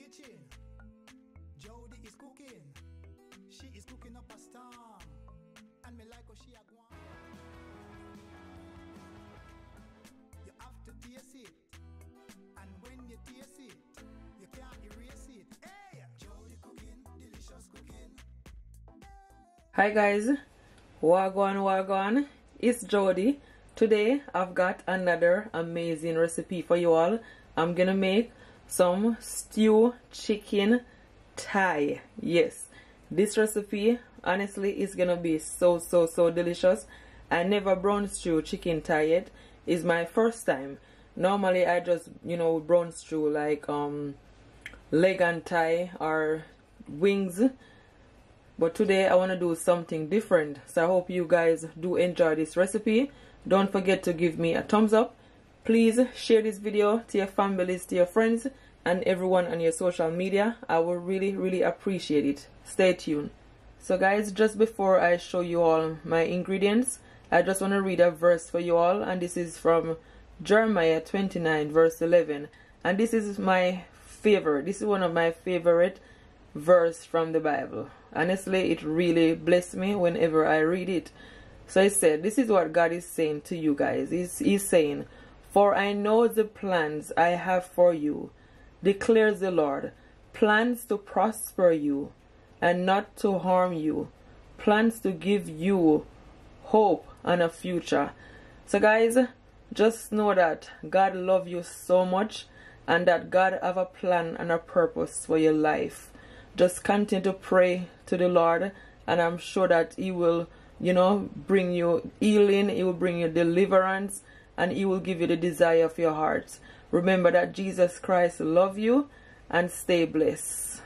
kitchen. Jody is cooking. She is cooking up a storm. And me like how she a go on. You have to taste it. And when you taste it, you can't erase it. Hey! Jody cooking, delicious cooking. Hi guys, wagwan, it's Jody. Today I've got another amazing recipe for you all. I'm gonna make some stew chicken thigh. Yes, this recipe honestly is gonna be so delicious. I never brown stew chicken thigh yet. It's my first time. Normally I just brown stew like leg and thigh or wings, but today I want to do something different. So I hope you guys do enjoy this recipe. Don't forget to give me a thumbs up. Please share this video to your families, to your friends, and everyone on your social media. I will really appreciate it. Stay tuned. So guys, just before I show you all my ingredients, I just want to read a verse for you all, and this is from Jeremiah 29 verse 11, and this is my favorite. This is one of my favorite verse from the Bible. Honestly, it really blessed me whenever I read it. So it said, this is what God is saying to you guys. He's saying, "For I know the plans I have for you, declares the Lord, plans to prosper you and not to harm you, plans to give you hope and a future." So guys, just know that God loves you so much, and that God have a plan and a purpose for your life. Just continue to pray to the Lord, and I'm sure that He will bring you healing, He will bring you deliverance, and He will give you the desire of your heart. Remember that Jesus Christ loves you, and stay blessed.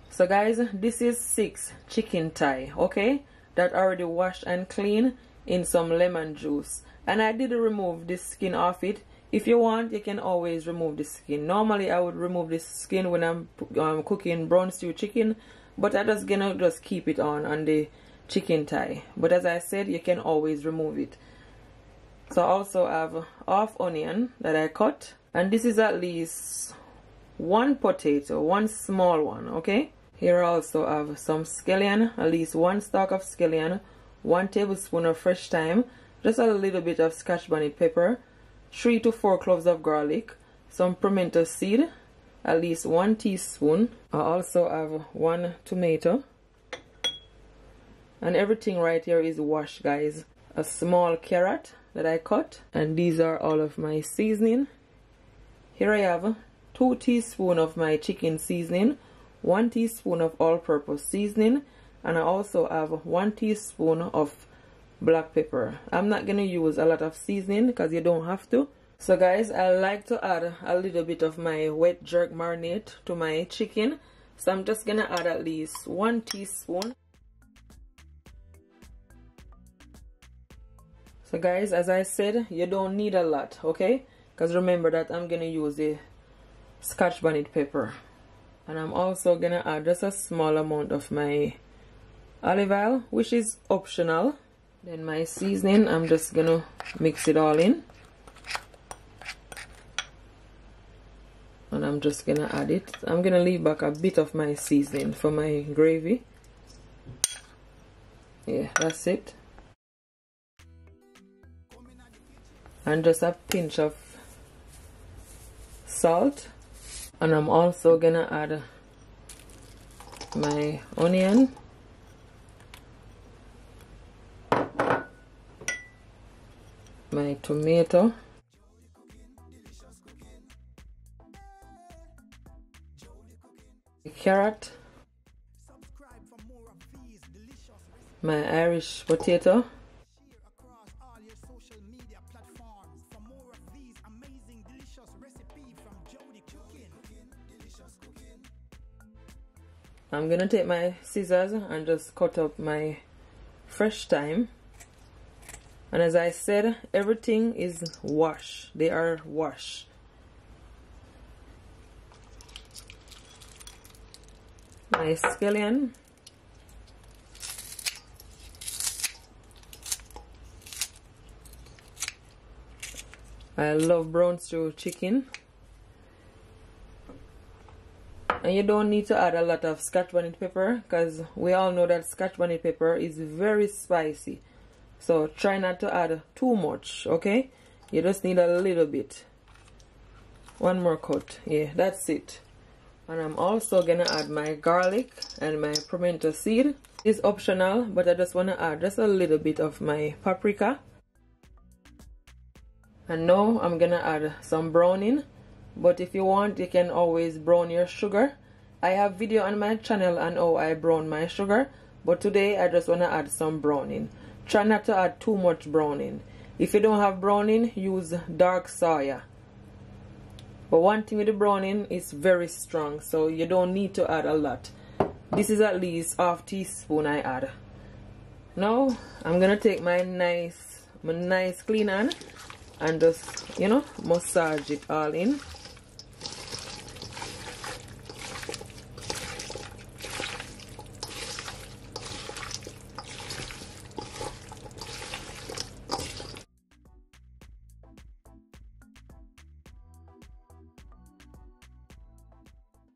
So guys, this is 6 chicken thigh, okay, that already washed and clean in some lemon juice, and I did remove the skin off it. If you want, you can always remove the skin. Normally I would remove the skin when I'm cooking brown stew chicken, but I'm just gonna keep it on the chicken thigh. But as I said, you can always remove it. So I also have half onion that I cut, and this is at least 1 potato, 1 small one, okay. Here I also have some scallion, at least 1 stalk of scallion, 1 tablespoon of fresh thyme, just a little bit of scotch bonnet pepper, 3 to 4 cloves of garlic, some pimento seed, at least 1 teaspoon. I also have 1 tomato, and everything right here is washed, guys. A small carrot that I cut, and these are all of my seasoning. Here I have 2 teaspoons of my chicken seasoning, 1 teaspoon of all-purpose seasoning, and I also have 1 teaspoon of black pepper. I'm not gonna use a lot of seasoning because you don't have to. So guys, I like to add a little bit of my wet jerk marinade to my chicken, so I'm just gonna add at least 1 teaspoon. So guys, as I said, you don't need a lot, okay, because remember that I'm gonna use the scotch bonnet pepper, and I'm also gonna add just a small amount of my olive oil, which is optional. Then my seasoning, I'm just gonna mix it all in, and I'm just gonna add it. I'm gonna leave back a bit of my seasoning for my gravy. Yeah, that's it. And just a pinch of salt, and I'm also gonna add my onion, my tomato, the carrot, my Irish potato, I'm gonna take my scissors and just cut up my fresh thyme. And as I said, everything is washed. They are washed. My scallion. I love brown stew chicken. And you don't need to add a lot of Scotch bonnet pepper, because we all know that Scotch bonnet pepper is very spicy. So try not to add too much, okay? You just need a little bit. One more cut. Yeah, that's it. And I'm also gonna add my garlic and my pimento seed. It's optional, but I just want to add just a little bit of my paprika. And now I'm gonna add some browning, but if you want, you can always brown your sugar. I have video on my channel on how I brown my sugar, but today I just want to add some browning. Try not to add too much browning. If you don't have browning, use dark soya. But one thing with the browning, it's very strong, so you don't need to add a lot. This is at least half teaspoon I add. Now I'm gonna take my nice clean hand and just, you know, massage it all in.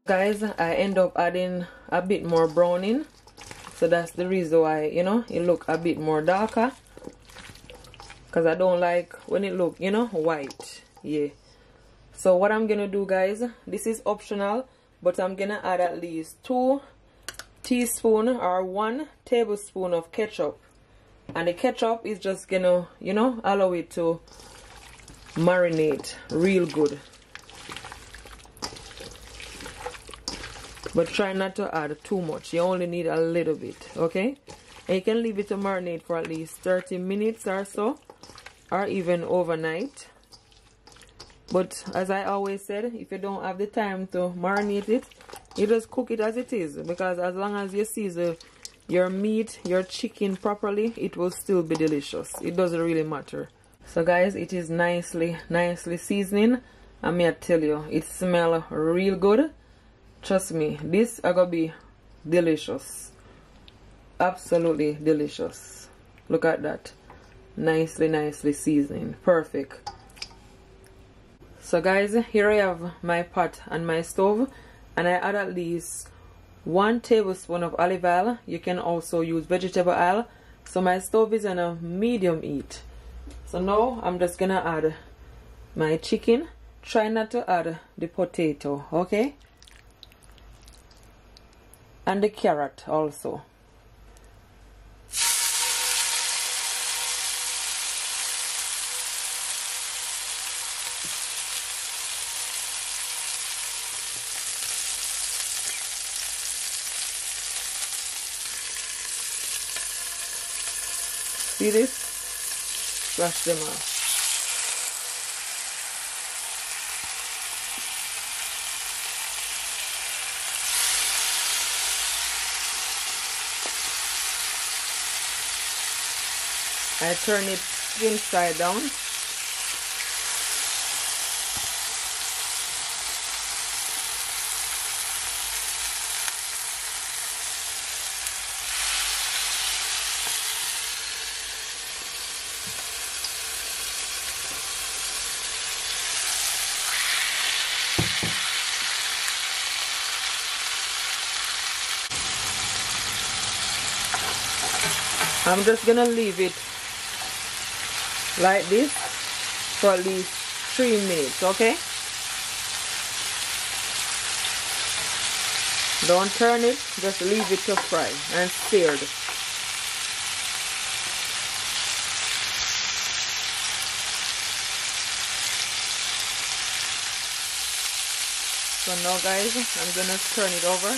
Guys, I end up adding a bit more browning, so that's the reason why, you know, it look a bit more darker, because I don't like when it look, you know, white. Yeah, so what I'm gonna do, guys, this is optional, but I'm gonna add at least 2 teaspoons or 1 tablespoon of ketchup, and the ketchup is just gonna, you know, allow it to marinate real good. But try not to add too much. You only need a little bit, okay? And you can leave it to marinate for at least 30 minutes or so, or even overnight. But as I always said, if you don't have the time to marinate it, you just cook it as it is, because as long as you season your meat, your chicken properly, it will still be delicious. It doesn't really matter. So guys, it is nicely seasoning, and may I tell you, it smells real good. Trust me, this is gonna be delicious. Absolutely delicious. Look at that. Nicely seasoning. Perfect. So guys, here I have my pot and my stove, and I add at least 1 tablespoon of olive oil. You can also use vegetable oil. So my stove is on a medium heat. So now I'm just gonna add my chicken. Try not to add the potato, okay? And the carrot also. See this? Brush them off. I turn it inside down. I'm just gonna leave it like this for at least 3 minutes, okay? Don't turn it, just leave it to fry and seared. So now guys, I'm gonna turn it over.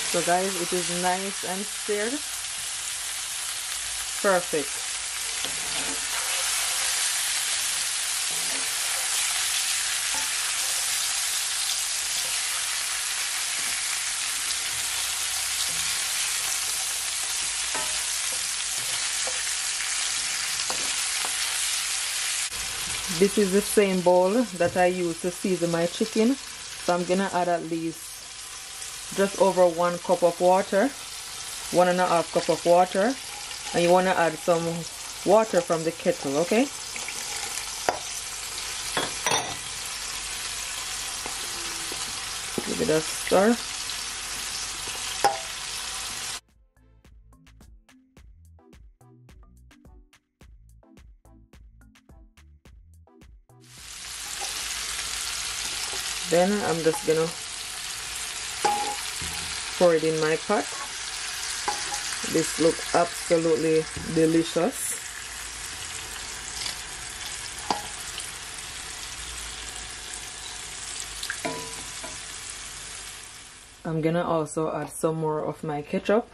So guys, it is nice and seared. Perfect. This is the same bowl that I use to season my chicken, so I'm gonna add at least just over 1 cup of water, 1.5 cup of water, and you want to add some water from the kettle, okay? Give it a stir. Then I'm just gonna pour it in my pot. This looks absolutely delicious. I'm gonna also add some more of my ketchup,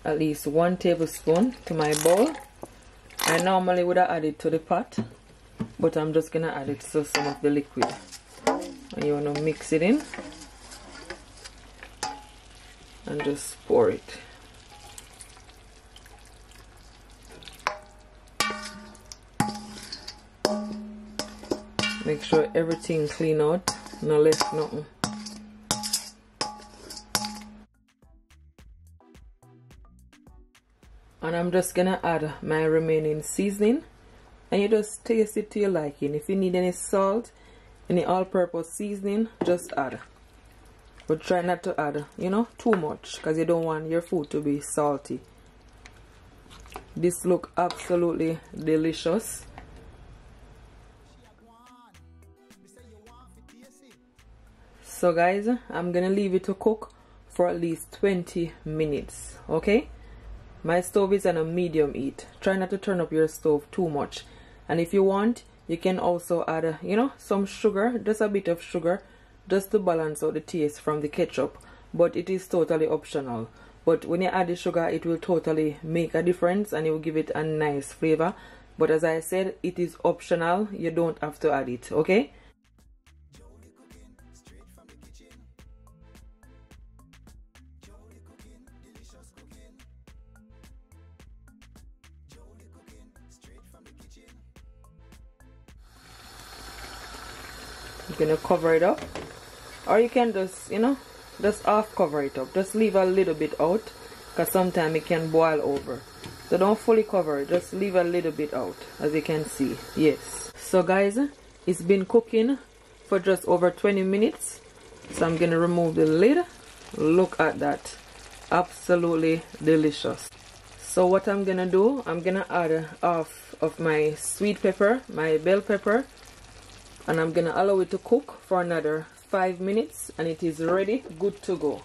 at least 1 tablespoon to my bowl. I normally would have added to the pot, but I'm just gonna add it to some of the liquid. And you want to mix it in and just pour it. Make sure everything clean out, no left nothing. And I'm just gonna add my remaining seasoning, and you just taste it to your liking. If you need any salt, any all-purpose seasoning, just add. But try not to add, you know, too much, because you don't want your food to be salty. This looks absolutely delicious. So guys, I'm gonna leave it to cook for at least 20 minutes, okay? My stove is on a medium heat. Try not to turn up your stove too much. And if you want, you can also add, you know, some sugar, just a bit of sugar, just to balance out the taste from the ketchup. But it is totally optional. But when you add the sugar, it will totally make a difference and it will give it a nice flavor. But as I said, it is optional. You don't have to add it, okay? You're gonna cover it up, or you can just, you know, just half cover it up. Just leave a little bit out, because sometimes it can boil over. So don't fully cover it, just leave a little bit out, as you can see. Yes. So guys, it's been cooking for just over 20 minutes. So I'm gonna remove the lid. Look at that, absolutely delicious. So what I'm gonna do, I'm gonna add half of my sweet pepper, my bell pepper, and I'm gonna allow it to cook for another 5 minutes, and it is ready, good to go.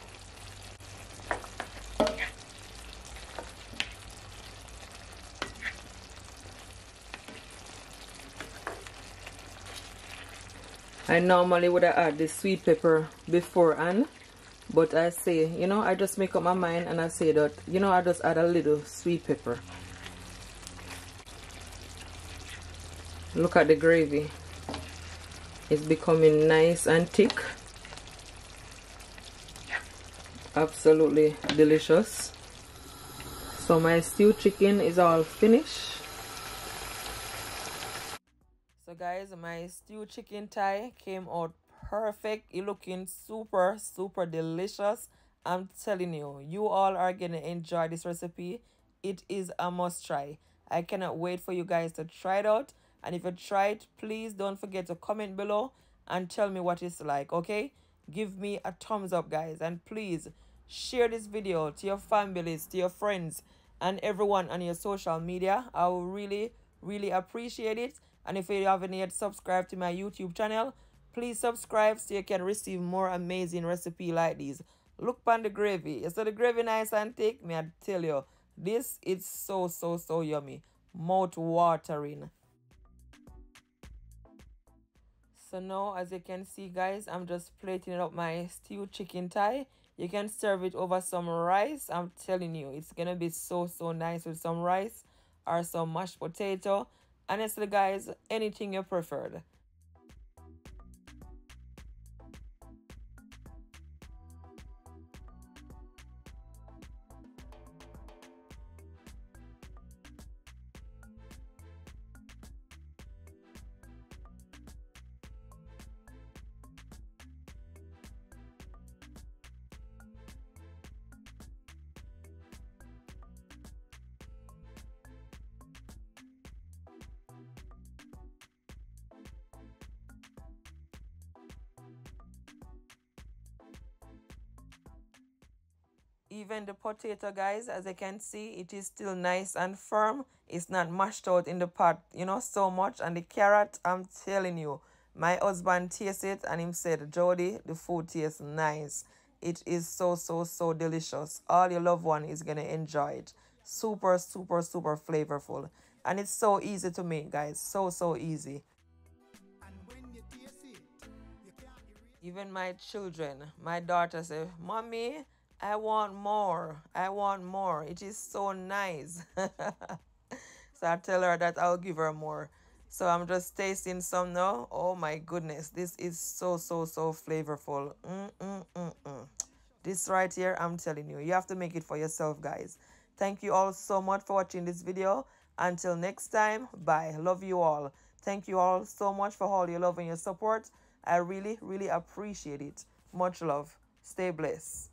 I normally would have add the sweet pepper beforehand, but I say, you know, I just make up my mind and I say that, you know, I just add a little sweet pepper. Look at the gravy. It's becoming nice and thick. Absolutely delicious. So my stewed chicken is all finished. So guys, my stewed chicken thigh came out perfect. It looking super delicious. I'm telling you, you all are gonna enjoy this recipe. It is a must try. I cannot wait for you guys to try it out. And if you try it, please don't forget to comment below and tell me what it's like, okay? Give me a thumbs up, guys. And please share this video to your families, to your friends, and everyone on your social media. I will really appreciate it. And if you haven't yet subscribed to my YouTube channel, please subscribe so you can receive more amazing recipe like these. Look on the gravy. Is the gravy nice and thick? May I tell you, this is so yummy. Mouth watering. So now, as you can see, guys, I'm just plating up my stewed chicken thigh. You can serve it over some rice. I'm telling you, it's gonna be so nice with some rice or some mashed potato. Honestly, guys, anything you preferred. Even the potato, guys, as you can see, it is still nice and firm. It's not mashed out in the pot, you know, so much. And the carrot, I'm telling you, my husband tasted it and him said, Jody, the food tastes nice. It is so, so, so delicious. All your loved one is going to enjoy it. Super, super, super flavorful. And it's so easy to make, guys. So, so easy. And when you taste it, you can't erase. Even my children, my daughter say, Mommy, I want more. I want more. It is so nice. So I tell her that I'll give her more. So I'm just tasting some now. Oh my goodness. This is so, so, so flavorful. This right here, I'm telling you, you have to make it for yourself, guys. Thank you all so much for watching this video. Until next time, bye. Love you all. Thank you all so much for all your love and your support. I really, really appreciate it. Much love. Stay blessed.